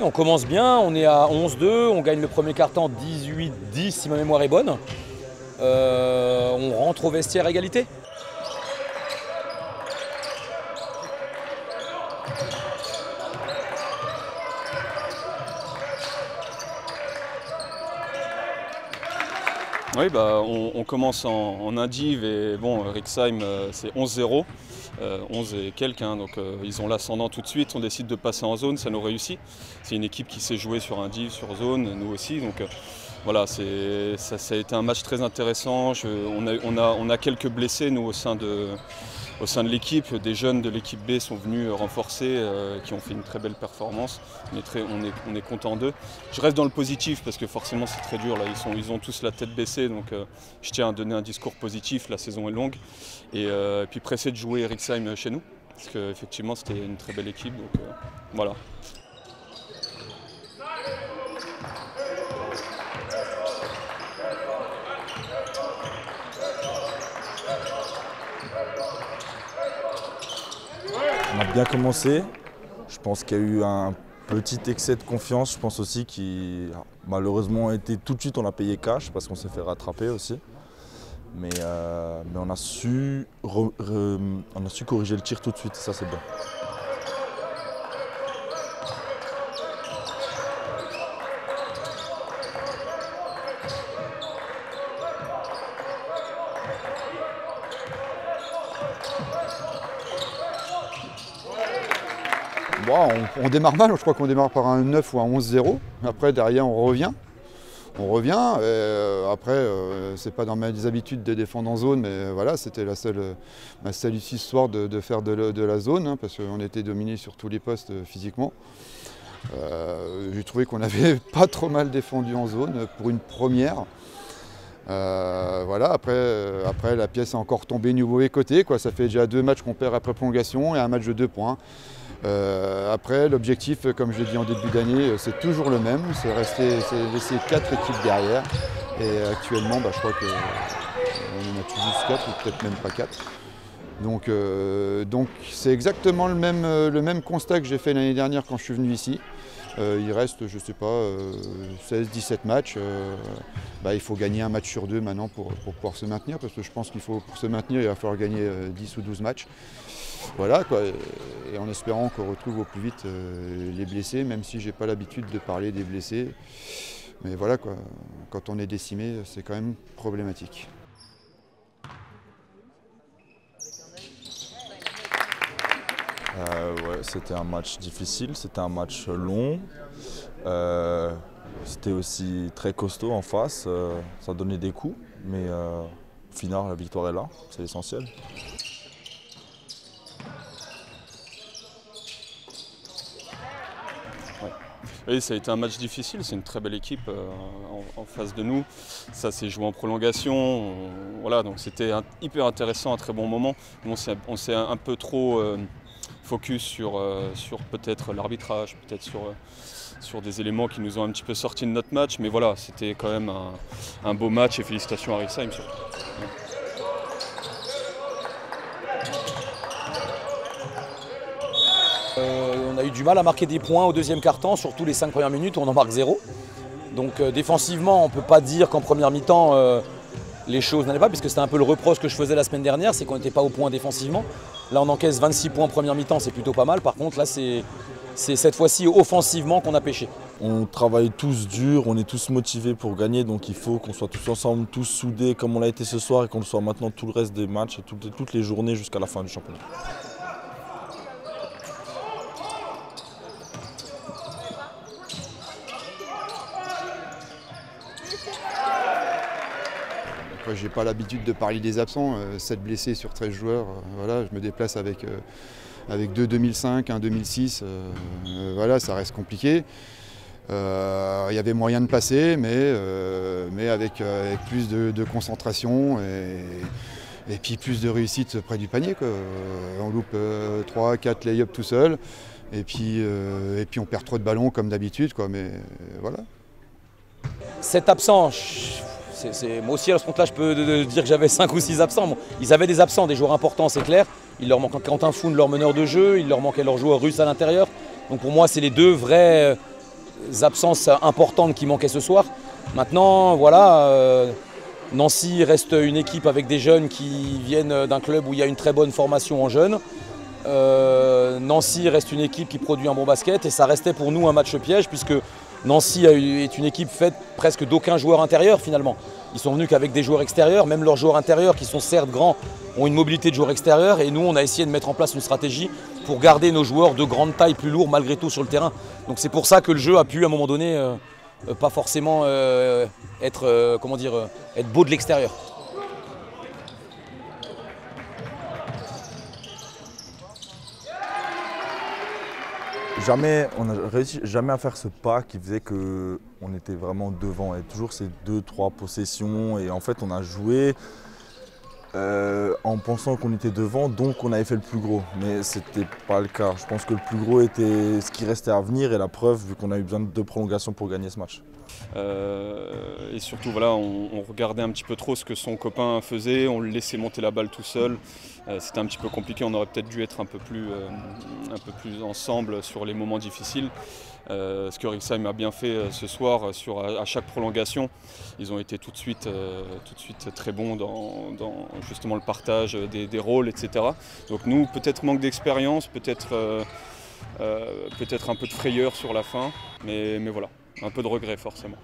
on commence bien, on est à 11-2, on gagne le premier quart-temps 18-10 si ma mémoire est bonne. On rentre au vestiaire à égalité. Oui, on commence en indiv et bon, Rixheim c'est 11-0, 11 et quelques, hein, donc ils ont l'ascendant tout de suite, on décide de passer en zone, ça nous réussit. C'est une équipe qui sait jouer sur indiv, sur zone, nous aussi, donc voilà, ça a été un match très intéressant. On a quelques blessés nous au sein de l'équipe, des jeunes de l'équipe B sont venus renforcer, qui ont fait une très belle performance. On est content d'eux. Je reste dans le positif parce que forcément c'est très dur, là. Ils ont tous la tête baissée, donc je tiens à donner un discours positif, la saison est longue. Et puis pressé de jouer Rixheim chez nous, parce qu'effectivement c'était une très belle équipe, donc voilà. On a bien commencé. Je pense qu'il y a eu un petit excès de confiance. Je pense aussi qui malheureusement a été tout de suite, on l'a payé cash parce qu'on s'est fait rattraper aussi. Mais on a su corriger le tir tout de suite, ça c'est bien. Bon, on démarre mal, je crois qu'on démarre par un 9 ou un 11-0. Après, derrière, on revient. Après, c'est pas dans mes habitudes de défendre en zone, mais voilà, c'était ma seule histoire de faire de la zone, hein, parce qu'on était dominé sur tous les postes physiquement. J'ai trouvé qu'on avait pas trop mal défendu en zone pour une première. Voilà, après la pièce a encore tombé du mauvais côté, quoi. Ça fait déjà 2 matchs qu'on perd après prolongation et un match de 2 points. Après, l'objectif, comme je l'ai dit en début d'année, c'est toujours le même, c'est laisser 4 équipes derrière. Et actuellement, je crois qu'on en a tout juste 4 ou peut-être même pas 4. Donc c'est exactement le même constat que j'ai fait l'année dernière quand je suis venu ici. Il reste, je ne sais pas, 16-17 matchs. Il faut gagner un match sur 2 maintenant pour pouvoir se maintenir, parce que je pense qu'il faut, pour se maintenir, il va falloir gagner 10 ou 12 matchs. Voilà, quoi. Et en espérant qu'on retrouve au plus vite les blessés, même si je n'ai pas l'habitude de parler des blessés. Mais voilà, quoi. Quand on est décimé, c'est quand même problématique. Ouais, c'était un match difficile, c'était un match long. C'était aussi très costaud en face, ça donnait des coups, mais au final la victoire est là, c'est l'essentiel. Ouais. Oui, ça a été un match difficile, c'est une très belle équipe en face de nous. Ça s'est joué en prolongation, voilà, donc c'était hyper intéressant, un très bon moment. On s'est un peu trop focus sur peut-être l'arbitrage, peut-être sur des éléments qui nous ont un petit peu sortis de notre match, mais voilà, c'était quand même un beau match et félicitations à Rixheim surtout. On a eu du mal à marquer des points au deuxième quart-temps, surtout les 5 premières minutes où on en marque 0. Donc défensivement, on ne peut pas dire qu'en première mi-temps, les choses n'allaient pas, puisque c'était un peu le reproche que je faisais la semaine dernière, c'est qu'on n'était pas au point défensivement. Là, on encaisse 26 points en première mi-temps, c'est plutôt pas mal. Par contre, là, c'est cette fois-ci offensivement qu'on a pêché. On travaille tous dur, on est tous motivés pour gagner, donc il faut qu'on soit tous ensemble, tous soudés comme on l'a été ce soir et qu'on le soit maintenant tout le reste des matchs et toutes les journées jusqu'à la fin du championnat. Je n'ai pas l'habitude de parler des absents, 7 blessés sur 13 joueurs, voilà, je me déplace avec 2 2005, un 2006, voilà, ça reste compliqué. Il y avait moyen de passer, mais avec plus de concentration et puis plus de réussite près du panier, quoi. On loupe 3-4 lay-up tout seul et puis on perd trop de ballons comme d'habitude, quoi, mais voilà. Cet absent, moi aussi à ce compte-là, je peux dire que j'avais 5 ou 6 absents. Bon, ils avaient des absents, des joueurs importants, c'est clair. Il leur manquait Quentin Foun, leur meneur de jeu, il leur manquait leur joueur russe à l'intérieur. Donc pour moi, c'est les deux vrais absences importantes qui manquaient ce soir. Maintenant, voilà, Nancy reste une équipe avec des jeunes qui viennent d'un club où il y a une très bonne formation en jeunes. Nancy reste une équipe qui produit un bon basket et ça restait pour nous un match piège puisque Nancy est une équipe faite presque d'aucun joueur intérieur finalement. Ils sont venus qu'avec des joueurs extérieurs, même leurs joueurs intérieurs qui sont certes grands ont une mobilité de joueurs extérieurs et nous on a essayé de mettre en place une stratégie pour garder nos joueurs de grande taille plus lourds malgré tout sur le terrain. Donc c'est pour ça que le jeu a pu à un moment donné pas forcément être beau de l'extérieur. On n'a réussi jamais à faire ce pas qui faisait qu'on était vraiment devant. Et toujours ces 2-3 possessions. Et en fait, on a joué en pensant qu'on était devant, donc on avait fait le plus gros. Mais ce n'était pas le cas. Je pense que le plus gros était ce qui restait à venir et la preuve, vu qu'on a eu besoin de 2 prolongations pour gagner ce match. Et surtout, voilà, on regardait un petit peu trop ce que son copain faisait, on le laissait monter la balle tout seul. C'était un petit peu compliqué, on aurait peut-être dû être un peu plus ensemble sur les moments difficiles. Ce que Rixheim a bien fait ce soir à chaque prolongation. Ils ont été tout de suite très bons dans justement le partage des rôles, etc. Donc nous, peut-être manque d'expérience, peut-être un peu de frayeur sur la fin, mais voilà, un peu de regret forcément.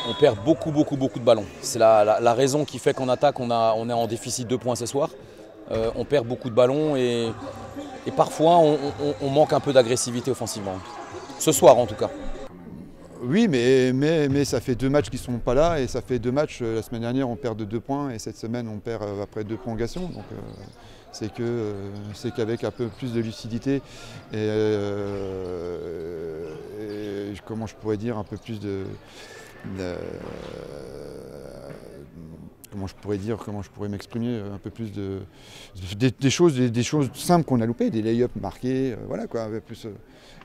On perd beaucoup de ballons. C'est la raison qui fait qu'en attaque, on est en déficit 2 points ce soir. On perd beaucoup de ballons et parfois on manque un peu d'agressivité offensivement. Ce soir en tout cas. Oui, mais ça fait 2 matchs qui ne sont pas là et ça fait 2 matchs. La semaine dernière on perd de 2 points et cette semaine on perd après 2 prolongations. Donc c'est qu'avec un peu plus de lucidité et comment je pourrais dire, un peu plus de comment je pourrais m'exprimer, un peu plus des choses simples qu'on a loupées, des lay-ups marqués, voilà quoi,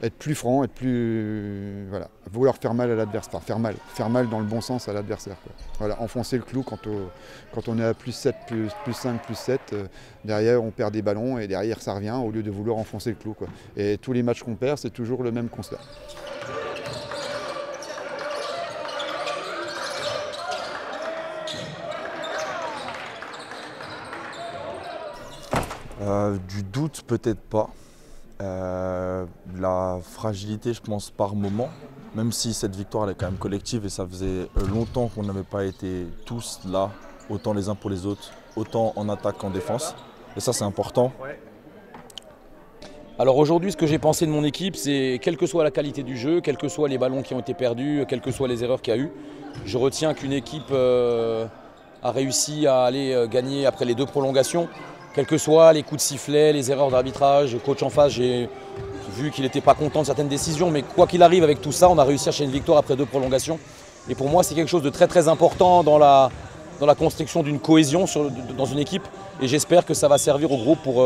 être plus franc, être plus, voilà, vouloir faire mal à l'adversaire, faire mal dans le bon sens à l'adversaire, quoi. Voilà, enfoncer le clou quand on est à plus 7, plus 5, plus 7, derrière on perd des ballons et derrière ça revient au lieu de vouloir enfoncer le clou, quoi. Et tous les matchs qu'on perd, c'est toujours le même constat. Du doute, peut-être pas. La fragilité, je pense, par moment. Même si cette victoire elle est quand même collective et ça faisait longtemps qu'on n'avait pas été tous là, autant les uns pour les autres, autant en attaque qu'en défense. Et ça, c'est important. Alors aujourd'hui, ce que j'ai pensé de mon équipe, c'est quelle que soit la qualité du jeu, quels que soient les ballons qui ont été perdus, quelles que soient les erreurs qu'il y a eu, je retiens qu'une équipe a réussi à aller gagner après les 2 prolongations. Quels que soient les coups de sifflet, les erreurs d'arbitrage, le coach en face, j'ai vu qu'il n'était pas content de certaines décisions, mais quoi qu'il arrive avec tout ça, on a réussi à acheter une victoire après 2 prolongations. Et pour moi, c'est quelque chose de très important dans la construction d'une cohésion dans une équipe. Et j'espère que ça va servir au groupe pour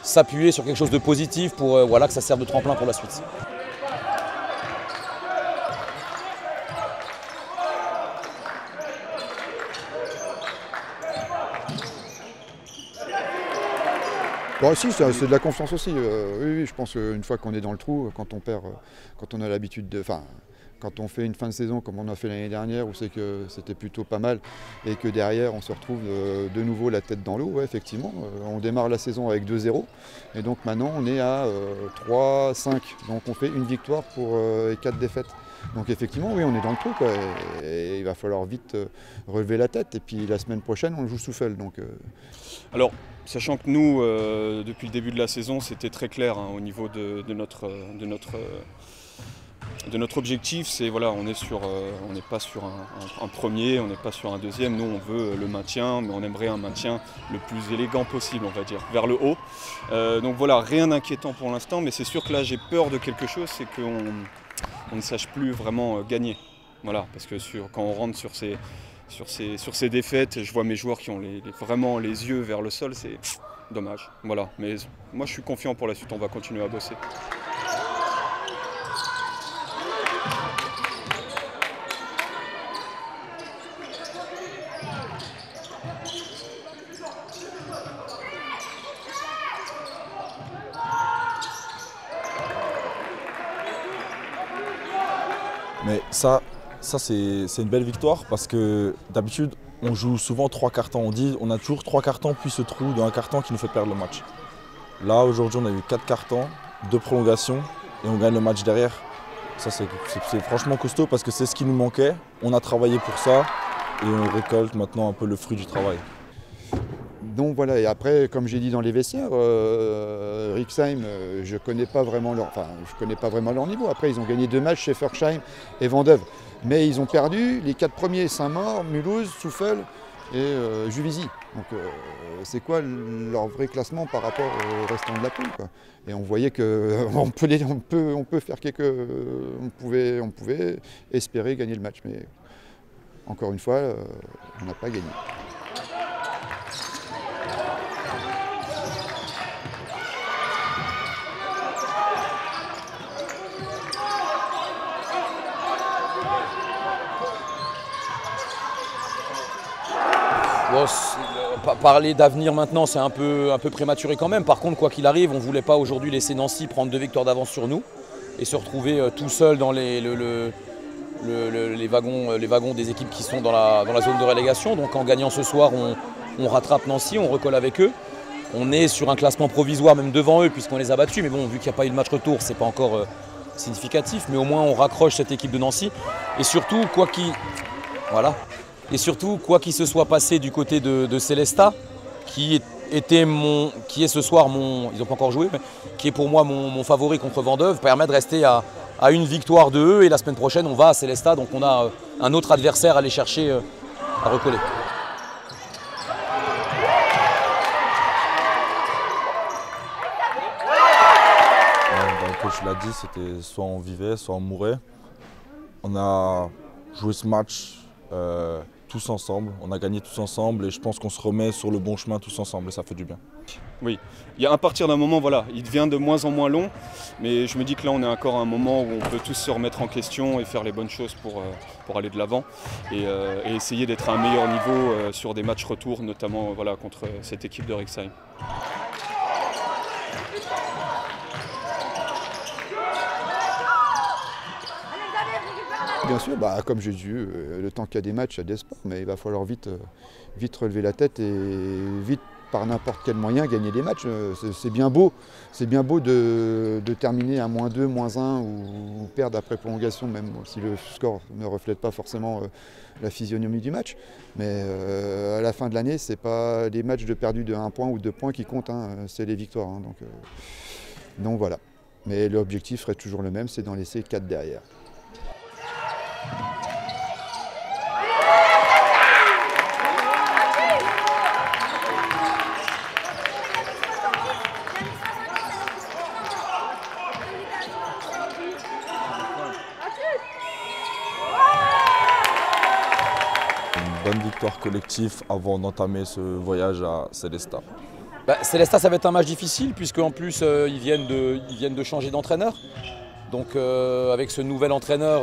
s'appuyer sur quelque chose de positif, pour que ça serve de tremplin pour la suite. Bon, si, c'est de la confiance aussi. Oui, je pense qu'une fois qu'on est dans le trou, quand on perd, quand on a l'habitude de. Enfin, quand on fait une fin de saison comme on a fait l'année dernière, où c'est que c'était plutôt pas mal, et que derrière on se retrouve de nouveau la tête dans l'eau, ouais, effectivement. On démarre la saison avec 2-0, et donc maintenant on est à 3-5. Donc on fait une victoire pour 4 défaites. Donc effectivement, oui, on est dans le trou, quoi, et il va falloir vite relever la tête. Et puis la semaine prochaine, on joue Souffel. Donc, Alors, sachant que nous, depuis le début de la saison, c'était très clair au niveau de notre objectif, c'est voilà, on n'est pas sur un premier, on n'est pas sur un deuxième. Nous, on veut le maintien, mais on aimerait un maintien le plus élégant possible, on va dire, vers le haut. Donc voilà, rien d'inquiétant pour l'instant, mais c'est sûr que là, j'ai peur de quelque chose, c'est qu'on ne sache plus vraiment gagner. Voilà, parce que quand on rentre sur ces défaites, je vois mes joueurs qui ont vraiment les yeux vers le sol, c'est dommage. Voilà, mais moi, je suis confiant pour la suite, on va continuer à bosser. Mais ça c'est une belle victoire parce que d'habitude, on joue souvent 3 cartons. On dit on a toujours 3 cartons puis ce trou d'un carton qui nous fait perdre le match. Là, aujourd'hui, on a eu 4 cartons, 2 prolongations et on gagne le match derrière. Ça, c'est franchement costaud parce que c'est ce qui nous manquait. On a travaillé pour ça et on récolte maintenant un peu le fruit du travail. Donc voilà, et après, comme j'ai dit dans les vestiaires, Rixheim, je ne connais pas vraiment leur niveau. Après, ils ont gagné 2 matchs chez Forchheim et Vendœuvre. Mais ils ont perdu les 4 premiers, Saint-Maur, Mulhouse, Souffel et Juvisy. Donc c'est quoi leur vrai classement par rapport au restant de la poule, quoi. Et on voyait qu'on peut faire on pouvait espérer gagner le match. Mais encore une fois, on n'a pas gagné. Bon, parler d'avenir maintenant, c'est un peu prématuré quand même. Par contre, quoi qu'il arrive, on ne voulait pas aujourd'hui laisser Nancy prendre 2 victoires d'avance sur nous et se retrouver tout seul dans les wagons des équipes qui sont dans la zone de relégation. Donc en gagnant ce soir, on rattrape Nancy, on recolle avec eux. On est sur un classement provisoire même devant eux puisqu'on les a battus. Mais bon, vu qu'il n'y a pas eu de match retour, ce n'est pas encore significatif. Mais au moins, on raccroche cette équipe de Nancy. Et surtout, quoi qu'il se soit passé du côté de Célestat, qui est ce soir ils n'ont pas encore joué, mais qui est pour moi mon favori contre Vendœuvre, permet de rester à 1 victoire de eux. Et la semaine prochaine, on va à Célestat, donc on a un autre adversaire à aller chercher à recoller. Le coach l'a dit, c'était soit on vivait, soit on mourait. On a joué ce match tous ensemble, on a gagné tous ensemble et je pense qu'on se remet sur le bon chemin tous ensemble et ça fait du bien. Oui, à partir d'un moment, voilà, il devient de moins en moins long, mais je me dis que là on est encore à un moment où on peut tous se remettre en question et faire les bonnes choses pour aller de l'avant et essayer d'être à un meilleur niveau sur des matchs retour, notamment voilà, contre cette équipe de Rixheim. Bien sûr, comme j'ai dit, le temps qu'il y a des matchs, il y a des sports, mais il va falloir vite relever la tête et vite, par n'importe quel moyen, gagner des matchs. C'est bien beau de terminer à -2, -1 ou perdre après prolongation, même si le score ne reflète pas forcément la physionomie du match. Mais à la fin de l'année, ce n'est pas les matchs de perdu de 1 point ou 2 points qui comptent, hein, c'est les victoires. Hein, donc voilà. Mais l'objectif serait toujours le même, c'est d'en laisser 4 derrière. Bonne victoire collective avant d'entamer ce voyage à Célestat. Célestat, ça va être un match difficile puisqu'en plus ils viennent de changer d'entraîneur. Donc avec ce nouvel entraîneur,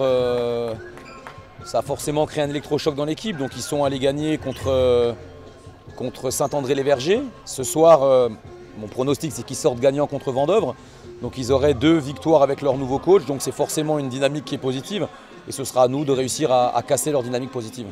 ça a forcément créé un électrochoc dans l'équipe. Donc ils sont allés gagner contre Saint-André-les-Vergers. Ce soir, mon pronostic c'est qu'ils sortent gagnants contre Vendœuvre. Donc ils auraient 2 victoires avec leur nouveau coach. Donc c'est forcément une dynamique qui est positive. Et ce sera à nous de réussir à casser leur dynamique positive.